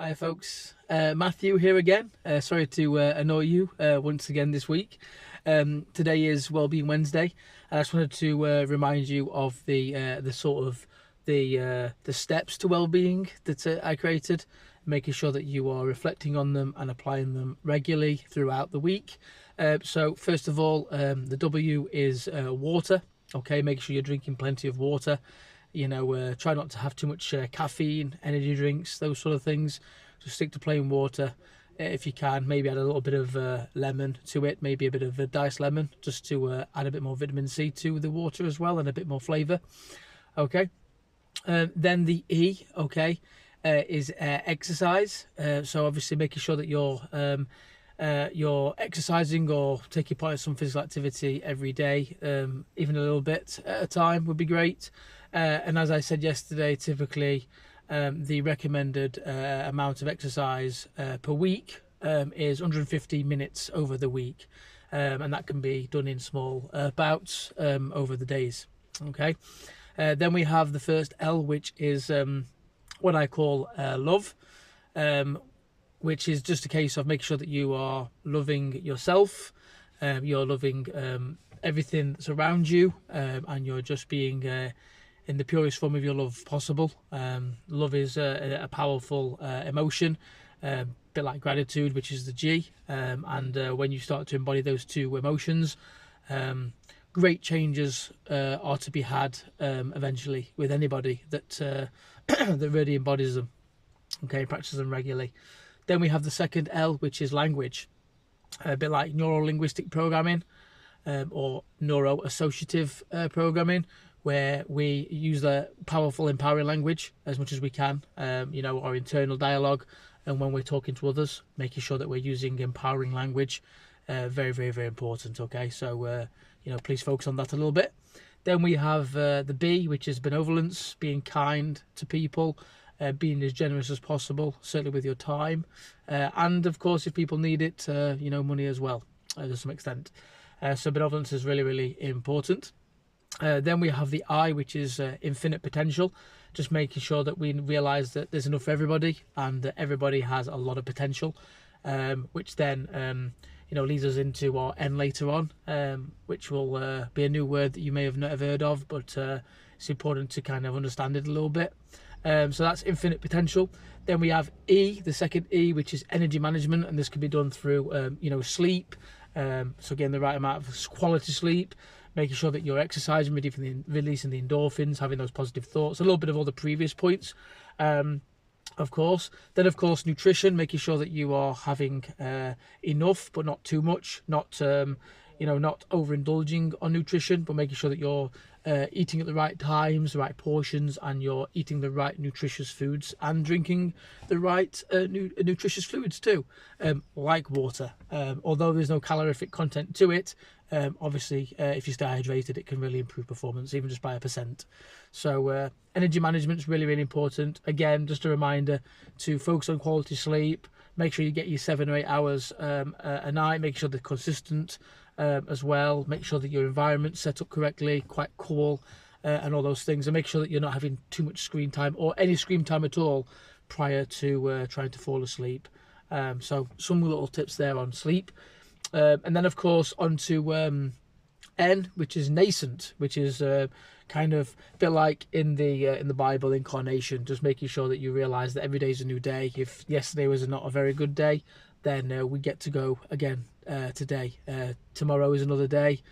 Hi folks, Matthew here again. Sorry to annoy you once again this week. Today is Wellbeing Wednesday. I just wanted to remind you of the steps to wellbeing that I created, making sure that you are reflecting on them and applying them regularly throughout the week. So first of all, the W is water. Okay, make sure you're drinking plenty of water. Try not to have too much caffeine, energy drinks, those sort of things. Just stick to plain water if you can. Maybe add a little bit of lemon to it, maybe a bit of diced lemon, just to add a bit more vitamin C to the water as well and a bit more flavour. Okay. Then the E, okay, is exercise. So obviously making sure that you're exercising or taking part in some physical activity every day, even a little bit at a time would be great. And as I said yesterday, typically the recommended amount of exercise per week is 150 minutes over the week, and that can be done in small bouts over the days. Okay. Then we have the first L, which is what I call love, which is just a case of making sure that you are loving yourself, you're loving everything that's around you, and you're just being in the purest form of your love possible. Love is a powerful emotion, a bit like gratitude, which is the G, and when you start to embody those two emotions, great changes are to be had eventually with anybody that that really embodies them. Okay, practice them regularly. Then we have the second L, which is language, a bit like neuro-linguistic programming or neuro-associative programming, where we use the powerful, empowering language as much as we can, our internal dialogue, and when we're talking to others, making sure that we're using empowering language, very, very, very important. Okay, so please focus on that a little bit. Then we have the B, which is benevolence, being kind to people, being as generous as possible, certainly with your time, and of course, if people need it, money as well, to some extent. So benevolence is really, really important. Then we have the I, which is infinite potential, just making sure that we realise that there's enough for everybody and that everybody has a lot of potential, which then leads us into our N later on, which will be a new word that you may have never heard of, but it's important to kind of understand it a little bit. So that's infinite potential. Then we have E, the second E, which is energy management, and this can be done through sleep. So again, the right amount of quality sleep, making sure that you're exercising, releasing the endorphins, having those positive thoughts, a little bit of all the previous points, of course. Then, of course, nutrition, making sure that you are having enough, but not too much, not overindulging on nutrition, but making sure that you're eating at the right times, the right portions, and you're eating the right nutritious foods and drinking the right nutritious fluids too, like water. Although there's no calorific content to it, obviously, if you stay hydrated, it can really improve performance, even just by 1%. So energy management is really, really important. Again, just a reminder to focus on quality sleep. Make sure you get your 7 or 8 hours a night. Make sure they're consistent as well. Make sure that your environment's set up correctly, quite cool, and all those things. And make sure that you're not having too much screen time or any screen time at all prior to trying to fall asleep. So some little tips there on sleep. And then, of course, onto N, which is nascent, which is kind of a bit like in the Bible, incarnation, just making sure that you realise that every day is a new day. If yesterday was not a very good day, then we get to go again today. Tomorrow is another day.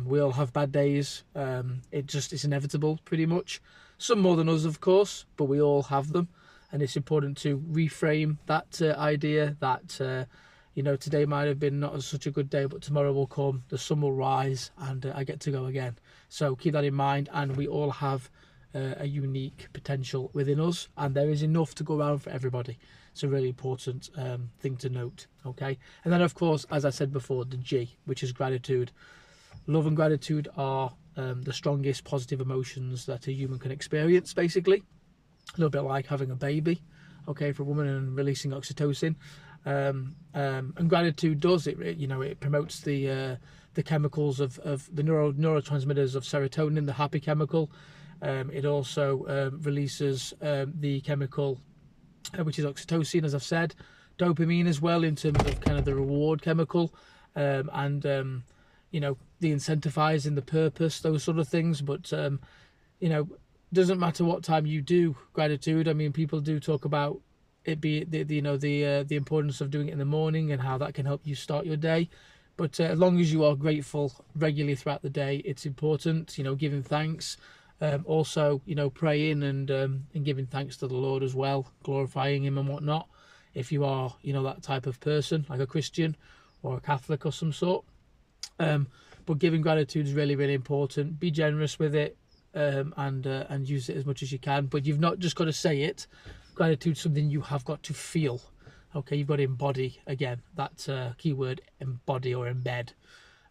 We all have bad days. It's inevitable, pretty much. Some more than others, of course, but we all have them. And it's important to reframe that idea that today might have been not such a good day, but tomorrow will come, the sun will rise, and I get to go again. So keep that in mind, and we all have a unique potential within us, and there is enough to go around for everybody. It's a really important thing to note. Okay, and then, of course, as I said before, the G, which is gratitude. Love and gratitude are the strongest positive emotions that a human can experience, basically. A little bit like having a baby, okay, for a woman, and releasing oxytocin. And gratitude does it. It promotes the chemicals of the neurotransmitters of serotonin, the happy chemical. It also releases the chemical which is oxytocin, as I've said, dopamine as well in terms of kind of the reward chemical, and you know, the incentivizing, the purpose, those sort of things. But you know, doesn't matter what time you do gratitude. I mean, people do talk about it be the importance of doing it in the morning and how that can help you start your day. But as long as you are grateful regularly throughout the day, it's important, you know, giving thanks. Also, you know, praying and giving thanks to the Lord as well, glorifying him and whatnot. If you are, you know, that type of person, like a Christian or a Catholic or some sort. But giving gratitude is really, really important. Be generous with it, and use it as much as you can. But you've not just got to say it. Gratitude is something you have got to feel. Okay, you've got to embody, again, that keyword, embody or embed.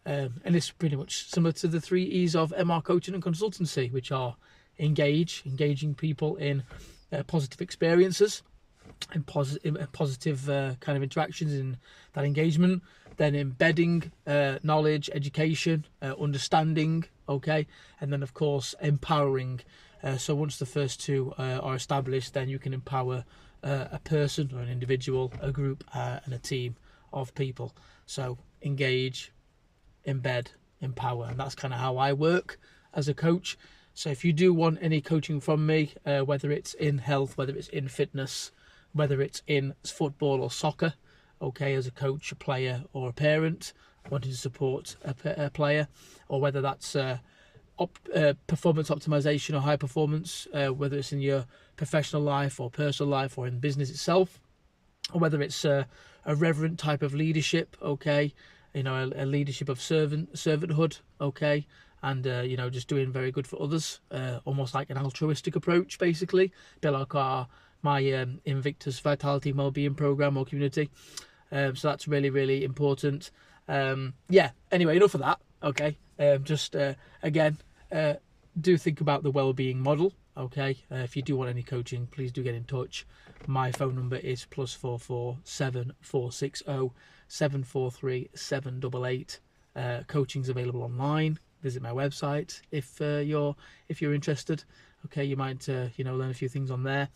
And it's pretty much similar to the 3 E's of MR coaching and consultancy, which are engaging people in positive experiences and positive kind of interactions in that engagement. Then embedding knowledge, education, understanding, okay, and then of course empowering. So once the first 2 are established, then you can empower a person or an individual, a group, and a team of people. So engage, embed, empower, and that's kind of how I work as a coach. So if you do want any coaching from me, whether it's in health, whether it's in fitness, whether it's in football or soccer, okay, as a coach, a player or a parent wanting to support a player, or whether that's performance optimization or high performance, whether it's in your professional life or personal life or in business itself, or whether it's a reverent type of leadership, okay, you know, a leadership of servanthood, okay, and you know, just doing very good for others, almost like an altruistic approach, basically, a bit like my Invictus Vitality and Wellbeing program or community. So that's really, really important. Yeah, anyway, enough of that, okay. Just again, do think about the wellbeing model, okay. If you do want any coaching, please do get in touch. My phone number is +44 7460 743 788. Coaching's available online. Visit my website if you're interested. Okay, you might you know, learn a few things on there.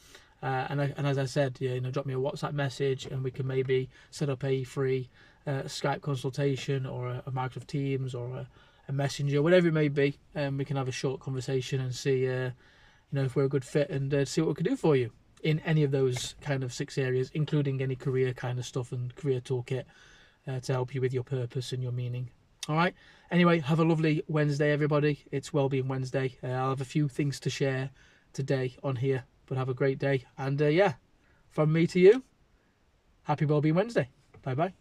And as I said, you know, drop me a WhatsApp message and we can maybe set up a free Skype consultation or a Microsoft Teams or a Messenger, whatever it may be. We can have a short conversation and see, you know, if we're a good fit and see what we can do for you in any of those kind of 6 areas, including any career kind of stuff and career toolkit to help you with your purpose and your meaning. All right. Anyway, have a lovely Wednesday, everybody. It's Wellbeing Wednesday. I'll have a few things to share today on here, but have a great day. And yeah, from me to you, happy Wellbeing Wednesday. Bye bye.